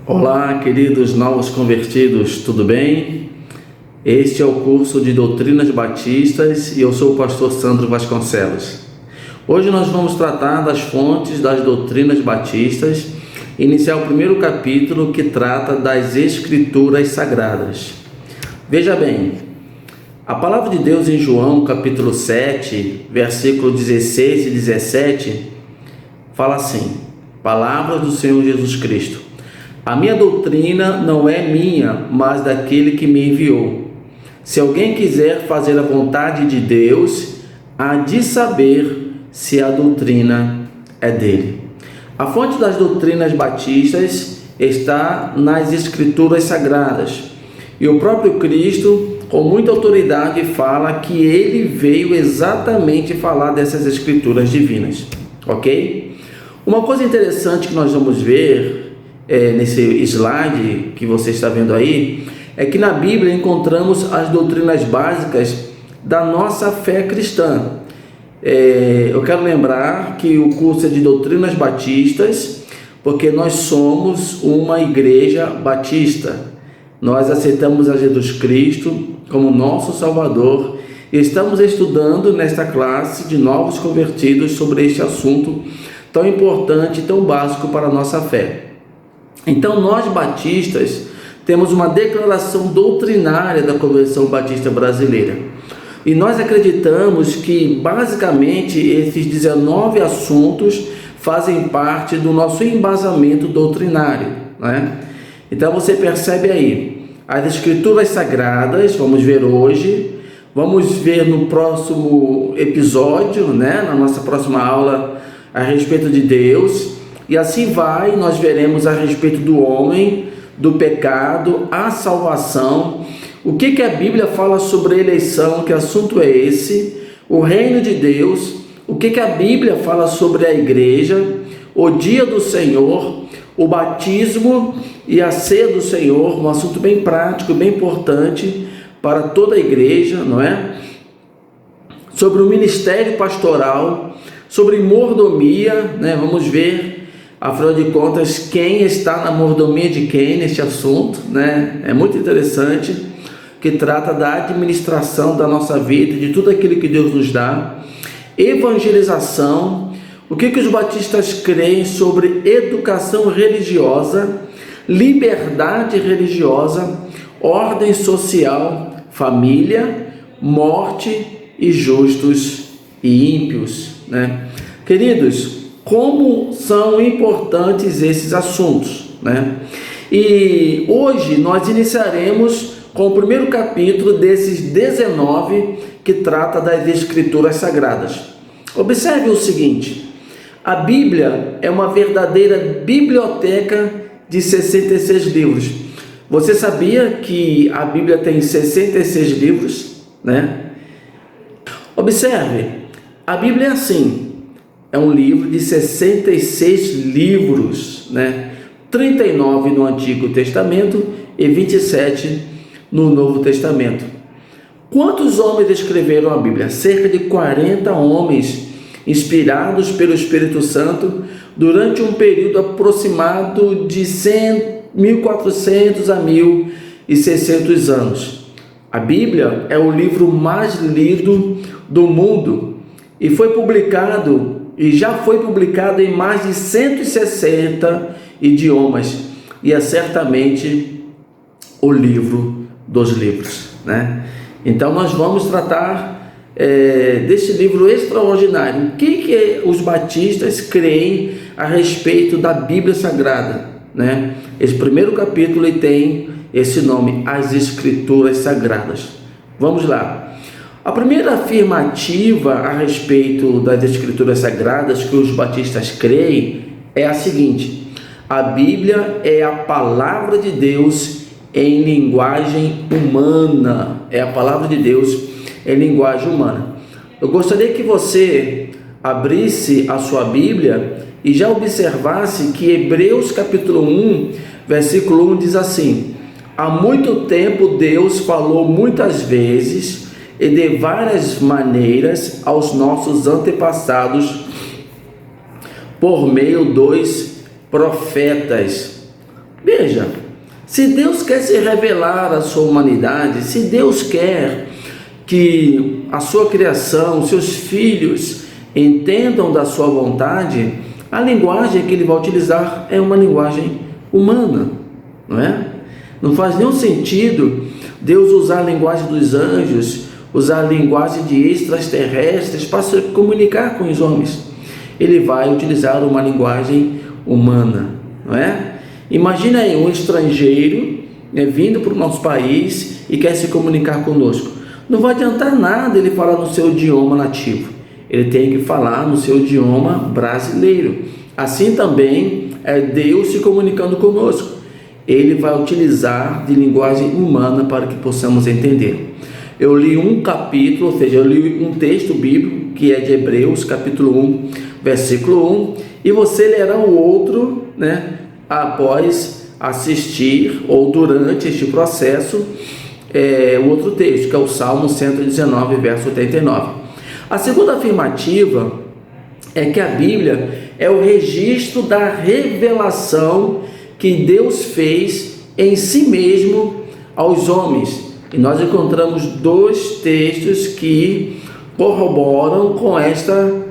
Olá, queridos novos convertidos, tudo bem? Este é o curso de Doutrinas Batistas e eu sou o pastor Sandro Vasconcelos. Hoje nós vamos tratar das fontes das doutrinas batistas, iniciar o primeiro capítulo que trata das Escrituras Sagradas. Veja bem, a palavra de Deus em João capítulo 7, versículo 16 e 17, fala assim: Palavras do Senhor Jesus Cristo. A minha doutrina não é minha, mas daquele que me enviou. Se alguém quiser fazer a vontade de Deus, há de saber se a doutrina é dele. A fonte das doutrinas batistas está nas Escrituras Sagradas. E o próprio Cristo, com muita autoridade, fala que ele veio exatamente falar dessas Escrituras divinas. Ok? Uma coisa interessante que nós vamos ver nesse slide que você está vendo aí, é que na Bíblia encontramos as doutrinas básicas da nossa fé cristã. Eu quero lembrar que o curso é de doutrinas batistas, porque nós somos uma igreja batista. Nós aceitamos a Jesus Cristo como nosso Salvador e estamos estudando nesta classe de novos convertidos sobre este assunto tão importante e tão básico para a nossa fé. Então, nós batistas temos uma declaração doutrinária da Convenção Batista Brasileira. E nós acreditamos que, basicamente, esses 19 assuntos fazem parte do nosso embasamento doutrinário, né? Então, você percebe aí, as Escrituras Sagradas, vamos ver hoje, vamos ver no próximo episódio, né? Na nossa próxima aula, a respeito de Deus. E assim vai, nós veremos a respeito do homem, do pecado, a salvação, o que a Bíblia fala sobre a eleição, que assunto é esse, o reino de Deus, o que a Bíblia fala sobre a igreja, o dia do Senhor, o batismo e a ceia do Senhor, um assunto bem prático, bem importante para toda a igreja, não é? Sobre o ministério pastoral, sobre mordomia, né? Vamos ver, afinal de contas, quem está na mordomia de quem neste assunto, né? É muito interessante, que trata da administração da nossa vida, de tudo aquilo que Deus nos dá. Evangelização, o que os batistas creem sobre educação religiosa, liberdade religiosa, ordem social, família, morte e justos e ímpios, né? Queridos, como são importantes esses assuntos, né? E hoje nós iniciaremos com o primeiro capítulo desses 19 que trata das Escrituras Sagradas. Observe o seguinte: a Bíblia é uma verdadeira biblioteca de 66 livros. Você sabia que a Bíblia tem 66 livros, né? Observe, a Bíblia é assim. É um livro de 66 livros, né? 39 no Antigo Testamento e 27 no Novo Testamento. Quantos homens escreveram a Bíblia? Cerca de 40 homens, inspirados pelo Espírito Santo, durante um período aproximado de 1.400 a 1.600 anos. A Bíblia é o livro mais lido do mundo e já foi publicado em mais de 160 idiomas, e é certamente o livro dos livros, né? Então nós vamos tratar desse livro extraordinário. O que os batistas creem a respeito da Bíblia Sagrada, né? Esse primeiro capítulo tem esse nome, as Escrituras Sagradas. Vamos lá. A primeira afirmativa a respeito das Escrituras Sagradas que os batistas creem é a seguinte: a Bíblia é a palavra de Deus em linguagem humana. É a palavra de Deus em linguagem humana. Eu gostaria que você abrisse a sua Bíblia e já observasse que Hebreus capítulo 1, versículo 1 diz assim: há muito tempo Deus falou muitas vezes e de várias maneiras aos nossos antepassados por meio dos profetas. Veja, se Deus quer se revelar à sua humanidade, se Deus quer que a sua criação, seus filhos entendam da sua vontade, a linguagem que ele vai utilizar é uma linguagem humana, não é? Não faz nenhum sentido Deus usar a linguagem dos anjos, usar a linguagem de extraterrestres para se comunicar com os homens. Ele vai utilizar uma linguagem humana, não é? Imagina aí um estrangeiro, né, vindo para o nosso país e quer se comunicar conosco. Não vai adiantar nada ele falar no seu idioma nativo. Ele tem que falar no seu idioma brasileiro. Assim também é Deus se comunicando conosco. Ele vai utilizar de linguagem humana para que possamos entender. Eu li um capítulo, ou seja, eu li um texto bíblico que é de Hebreus, capítulo 1, versículo 1, e você lerá o outro, né, após assistir ou durante este processo, o outro texto, que é o Salmo 119, verso 89. A segunda afirmativa é que a Bíblia é o registro da revelação que Deus fez em si mesmo aos homens. E nós encontramos dois textos que corroboram com esta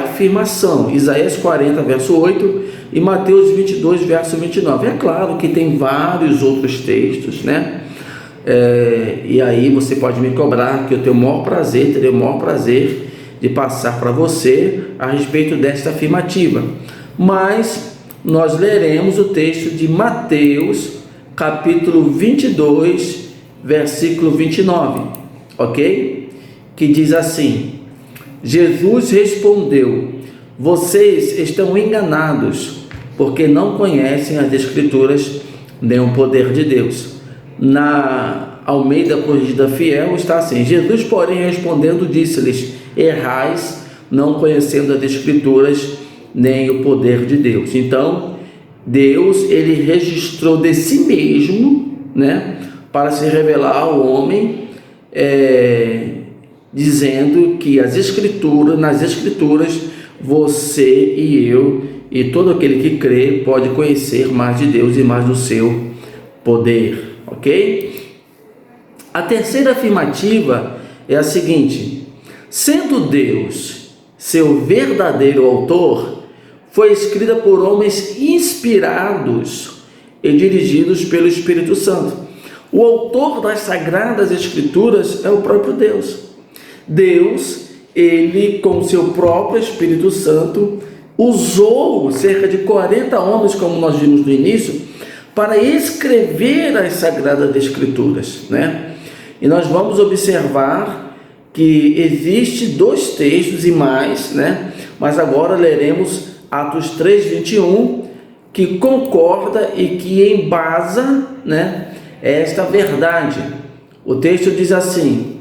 afirmação: Isaías 40, verso 8 e Mateus 22, verso 29. É claro que tem vários outros textos, né? E aí você pode me cobrar, que eu terei o maior prazer de passar para você a respeito desta afirmativa. Mas nós leremos o texto de Mateus, capítulo 22, versículo 29, ok? Que diz assim: Jesus respondeu: vocês estão enganados, porque não conhecem as Escrituras nem o poder de Deus. Na Almeida Corrigida Fiel está assim: Jesus, porém, respondendo, disse-lhes: errais, não conhecendo as Escrituras nem o poder de Deus. Então, Deus, ele registrou de si mesmo, né, para se revelar ao homem, dizendo que nas Escrituras, você e eu e todo aquele que crê pode conhecer mais de Deus e mais do seu poder, ok? A terceira afirmativa é a seguinte: sendo Deus seu verdadeiro autor, foi escrita por homens inspirados e dirigidos pelo Espírito Santo. O autor das Sagradas Escrituras é o próprio Deus. Deus, ele com o seu próprio Espírito Santo, usou cerca de 40 homens, como nós vimos no início, para escrever as Sagradas Escrituras, né? E nós vamos observar que existe dois textos e mais, né? Mas agora leremos Atos 3:21, que concorda e que embasa, né, esta verdade. O texto diz assim: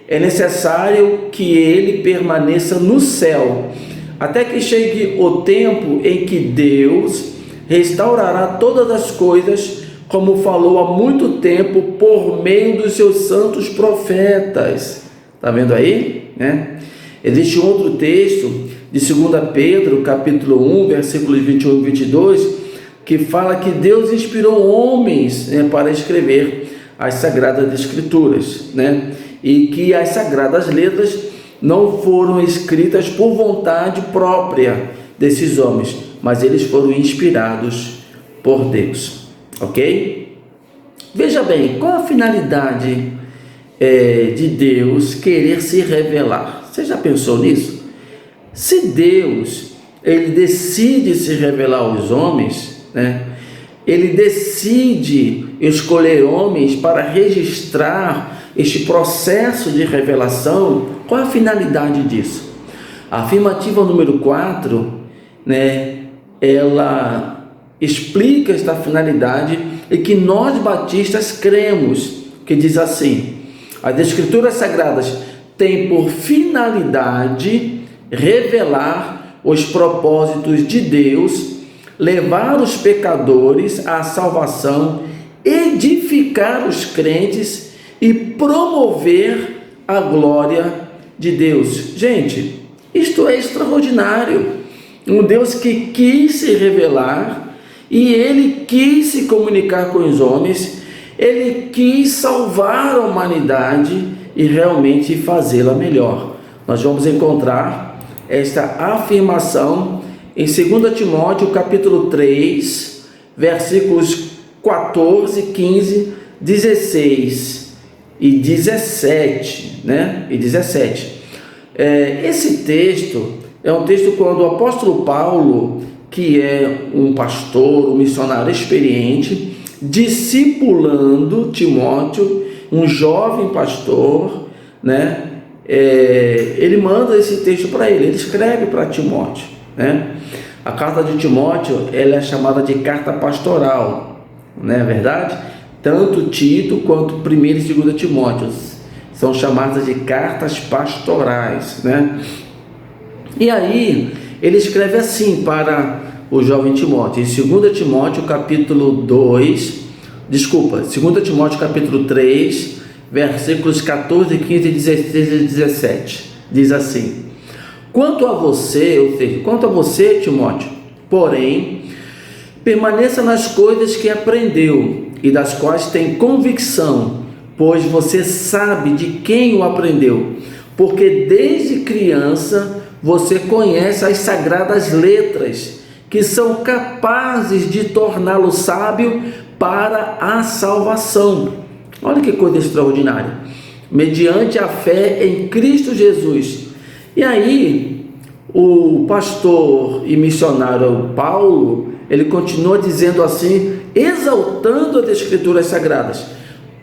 é necessário que ele permaneça no céu, até que chegue o tempo em que Deus restaurará todas as coisas, como falou há muito tempo por meio dos seus santos profetas. Está vendo aí, né? Existe outro texto de 2 Pedro, capítulo 1, versículos 21 e 22, que fala que Deus inspirou homens, né, para escrever as Sagradas Escrituras, né? E que as Sagradas Letras não foram escritas por vontade própria desses homens, mas eles foram inspirados por Deus, ok? Veja bem, qual a finalidade de Deus querer se revelar? Você já pensou nisso? Se Deus, ele decide se revelar aos homens, né? Ele decide escolher homens para registrar este processo de revelação. Qual é a finalidade disso? A afirmativa número 4, né, ela explica esta finalidade e que nós batistas cremos, que diz assim: as Escrituras Sagradas têm por finalidade revelar os propósitos de Deus, levar os pecadores à salvação, edificar os crentes e promover a glória de Deus. Gente, isto é extraordinário. Um Deus que quis se revelar e ele quis se comunicar com os homens, ele quis salvar a humanidade e realmente fazê-la melhor. Nós vamos encontrar esta afirmação em 2 Timóteo capítulo 3, versículos 14, 15, 16 e 17, né? E 17. Esse texto é um texto quando o apóstolo Paulo, que é um pastor, um missionário experiente, discipulando Timóteo, um jovem pastor, né? Ele manda esse texto para ele escreve para Timóteo, né? A carta de Timóteo, ela é chamada de carta pastoral, não é verdade? Tanto Tito quanto 1 e 2 Timóteo são chamadas de cartas pastorais, né? E aí, ele escreve assim para o jovem Timóteo, em 2 Timóteo capítulo 2 Timóteo capítulo 3, versículos 14, 15, 16 e 17, diz assim: quanto a você, Timóteo, porém, permaneça nas coisas que aprendeu e das quais tem convicção, pois você sabe de quem o aprendeu, porque desde criança você conhece as sagradas letras, que são capazes de torná-lo sábio para a salvação. Olha que coisa extraordinária. Mediante a fé em Cristo Jesus. E aí, o pastor e missionário Paulo, ele continua dizendo assim, exaltando as Escrituras Sagradas.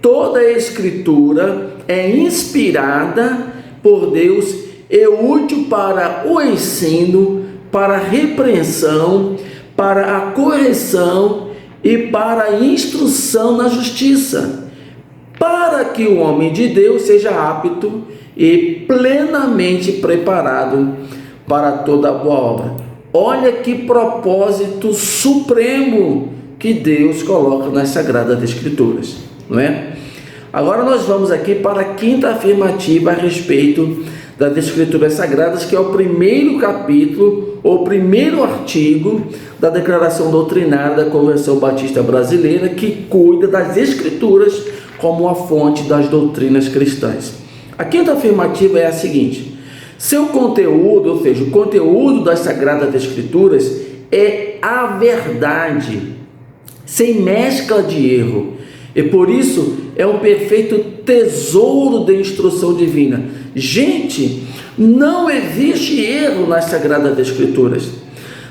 Toda a Escritura é inspirada por Deus e útil para o ensino, para a repreensão, para a correção e para a instrução na justiça, para que o homem de Deus seja apto e plenamente preparado para toda boa obra. Olha que propósito supremo que Deus coloca nas Sagradas Escrituras, não é? Agora nós vamos aqui para a quinta afirmativa a respeito das Escrituras Sagradas, que é o primeiro capítulo, ou primeiro artigo da Declaração Doutrinária da Convenção Batista Brasileira, que cuida das Escrituras como a fonte das doutrinas cristãs. A quinta afirmativa é a seguinte: seu conteúdo, ou seja, o conteúdo das Sagradas Escrituras é a verdade, sem mescla de erro, e por isso é um perfeito tesouro de instrução divina. Gente, não existe erro nas Sagradas Escrituras.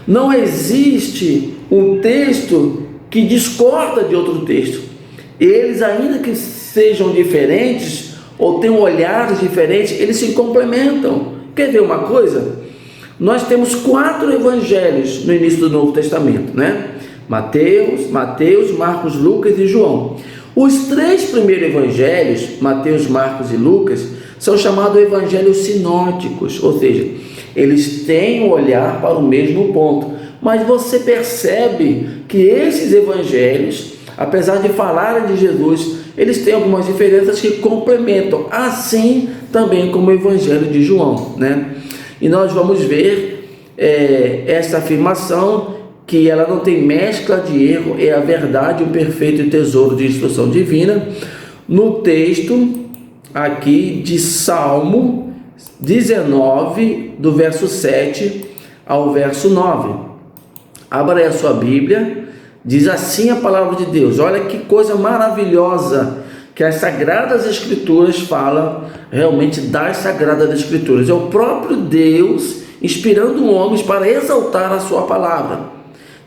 Não existe um texto que discorda de outro texto. Eles, ainda que sejam diferentes ou tenham olhares diferentes, eles se complementam. Quer ver uma coisa? Nós temos 4 evangelhos no início do Novo Testamento, né? Mateus, Marcos, Lucas e João. Os 3 primeiros evangelhos, Mateus, Marcos e Lucas, são chamados evangelhos sinóticos, ou seja, eles têm um olhar para o mesmo ponto. Mas você percebe que esses evangelhos, apesar de falarem de Jesus, eles têm algumas diferenças que complementam, assim também como o evangelho de João, né? E nós vamos ver essa afirmação, que ela não tem mescla de erro, é a verdade, o perfeito tesouro de instrução divina, no texto aqui de Salmo 19, do verso 7 ao verso 9. Abra aí a sua Bíblia, diz assim a palavra de Deus. Olha que coisa maravilhosa que as Sagradas Escrituras falam realmente das Sagradas Escrituras. É o próprio Deus inspirando homens para exaltar a sua palavra.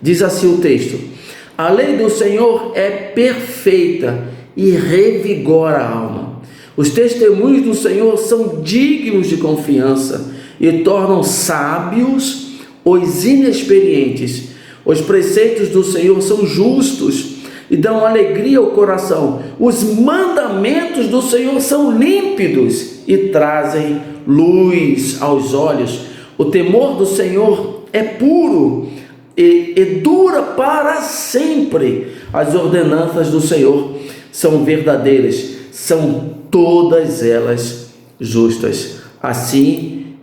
Diz assim o texto: a lei do Senhor é perfeita e revigora a alma. Os testemunhos do Senhor são dignos de confiança e tornam sábios os inexperientes. Os preceitos do Senhor são justos e dão alegria ao coração. Os mandamentos do Senhor são límpidos e trazem luz aos olhos. O temor do Senhor é puro e dura para sempre. As ordenanças do Senhor são verdadeiras, são todas elas justas. Assim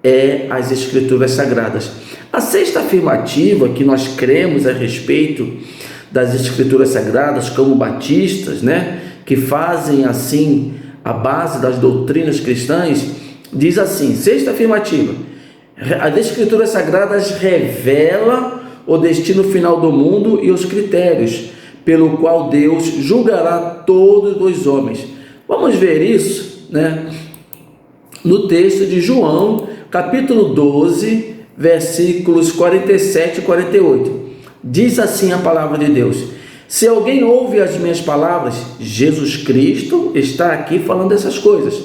é as Escrituras Sagradas. A sexta afirmativa que nós cremos a respeito das Escrituras Sagradas como batistas, né, que fazem assim a base das doutrinas cristãs, diz assim, sexta afirmativa: as Escrituras Sagradas revelam o destino final do mundo e os critérios pelo qual Deus julgará todos os homens. Vamos ver isso, né, no texto de João, capítulo 12, versículos 47 e 48. Diz assim a palavra de Deus: se alguém ouve as minhas palavras, Jesus Cristo está aqui falando dessas coisas.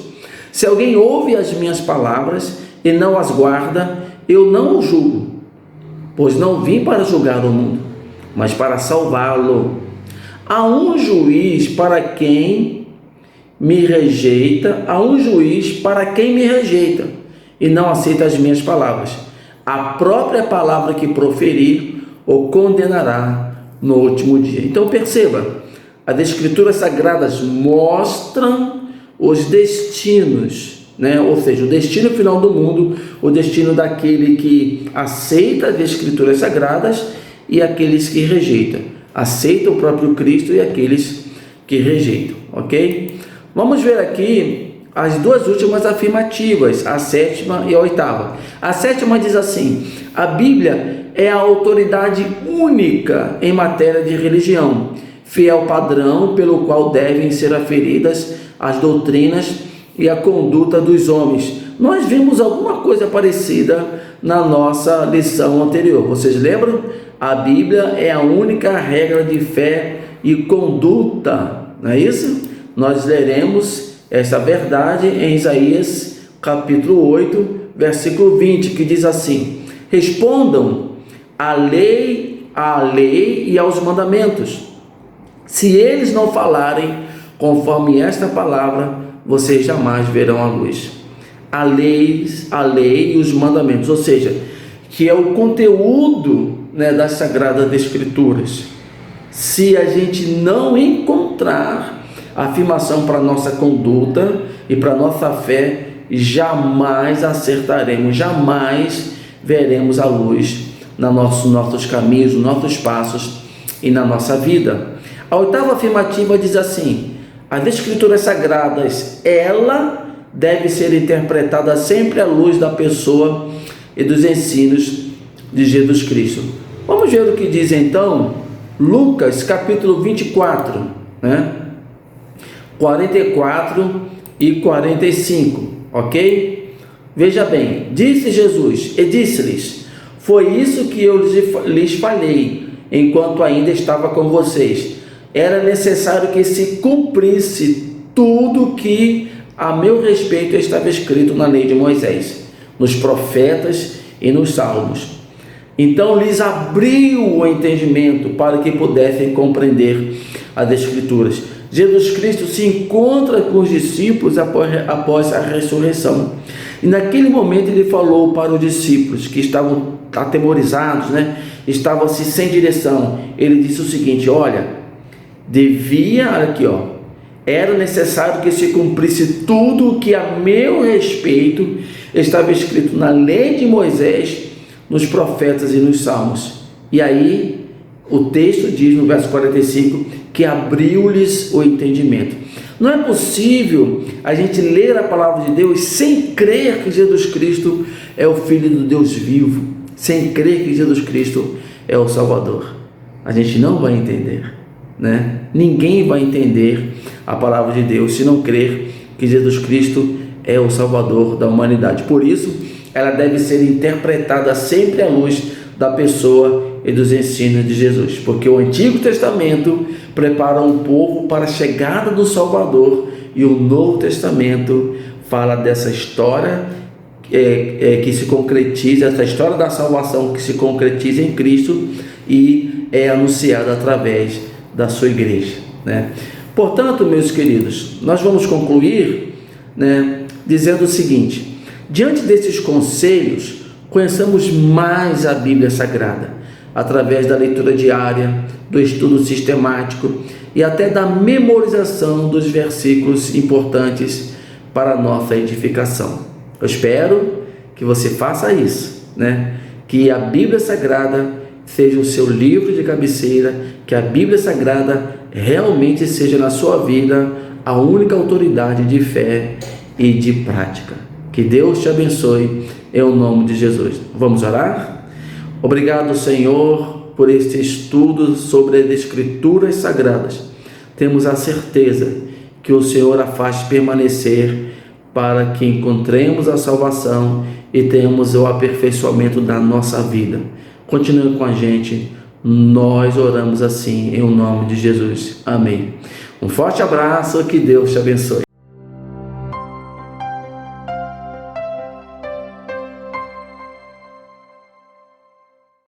Se alguém ouve as minhas palavras e não as guarda, eu não o julgo, pois não vim para julgar o mundo, mas para salvá-lo. Há um juiz para quem me rejeita, há um juiz para quem me rejeita e não aceita as minhas palavras. A própria palavra que proferir o condenará no último dia. Então perceba, as Escrituras Sagradas mostram os destinos, né? Ou seja, o destino final do mundo, o destino daquele que aceita as Escrituras Sagradas e aqueles que rejeitam. Aceita o próprio Cristo e aqueles que rejeitam, ok? Vamos ver aqui as duas últimas afirmativas, a sétima e a oitava. A sétima diz assim: a Bíblia é a autoridade única em matéria de religião, fiel padrão pelo qual devem ser aferidas as doutrinas e a conduta dos homens. Nós vimos alguma coisa parecida na nossa lição anterior. Vocês lembram? A Bíblia é a única regra de fé e conduta, não é isso? Nós leremos essa verdade em Isaías capítulo 8, versículo 20, que diz assim: respondam à lei e aos mandamentos. Se eles não falarem conforme esta palavra, vocês jamais verão a luz. A lei e os mandamentos, ou seja, que é o conteúdo, né, das Sagradas Escrituras. Se a gente não encontrar afirmação para nossa conduta e para nossa fé, jamais acertaremos, jamais veremos a luz nos nossos caminhos, nos nossos passos e na nossa vida. A oitava afirmativa diz assim: as Escrituras Sagradas, ela deve ser interpretada sempre à luz da pessoa e dos ensinos de Jesus Cristo. Vamos ver o que diz então Lucas capítulo 24, né? 44 e 45, ok? Veja bem, disse Jesus e disse-lhes: foi isso que eu lhes falei enquanto ainda estava com vocês. Era necessário que se cumprisse tudo que a meu respeito estava escrito na lei de Moisés, nos profetas e nos salmos. Então lhes abriu o entendimento para que pudessem compreender as Escrituras. Jesus Cristo se encontra com os discípulos após a ressurreição. E naquele momento ele falou para os discípulos que estavam atemorizados, né? Estavam assim, sem direção. Ele disse o seguinte: olha, era necessário que se cumprisse tudo o que a meu respeito estava escrito na lei de Moisés, nos profetas e nos salmos. E aí o texto diz no verso 45 que abriu-lhes o entendimento. Não é possível a gente ler a palavra de Deus sem crer que Jesus Cristo é o Filho do Deus vivo, sem crer que Jesus Cristo é o Salvador. A gente não vai entender, né? Ninguém vai entender a palavra de Deus se não crer que Jesus Cristo é o Salvador da humanidade. Por isso, ela deve ser interpretada sempre à luz da pessoa e dos ensinos de Jesus, porque o Antigo Testamento prepara um povo para a chegada do Salvador e o Novo Testamento fala dessa história que se concretiza, essa história da salvação que se concretiza em Cristo e é anunciada através da sua igreja, né? Portanto, meus queridos, nós vamos concluir, né, dizendo o seguinte: diante desses conselhos, conheçamos mais a Bíblia Sagrada, através da leitura diária, do estudo sistemático e até da memorização dos versículos importantes para a nossa edificação. Eu espero que você faça isso, né? Que a Bíblia Sagrada seja o seu livro de cabeceira, que a Bíblia Sagrada realmente seja na sua vida a única autoridade de fé e de prática. Que Deus te abençoe em nome de Jesus. Vamos orar? Obrigado, Senhor, por este estudo sobre as Escrituras Sagradas. Temos a certeza que o Senhor a faz permanecer para que encontremos a salvação e tenhamos o aperfeiçoamento da nossa vida. Continue com a gente, nós oramos assim em nome de Jesus. Amém. Um forte abraço, que Deus te abençoe.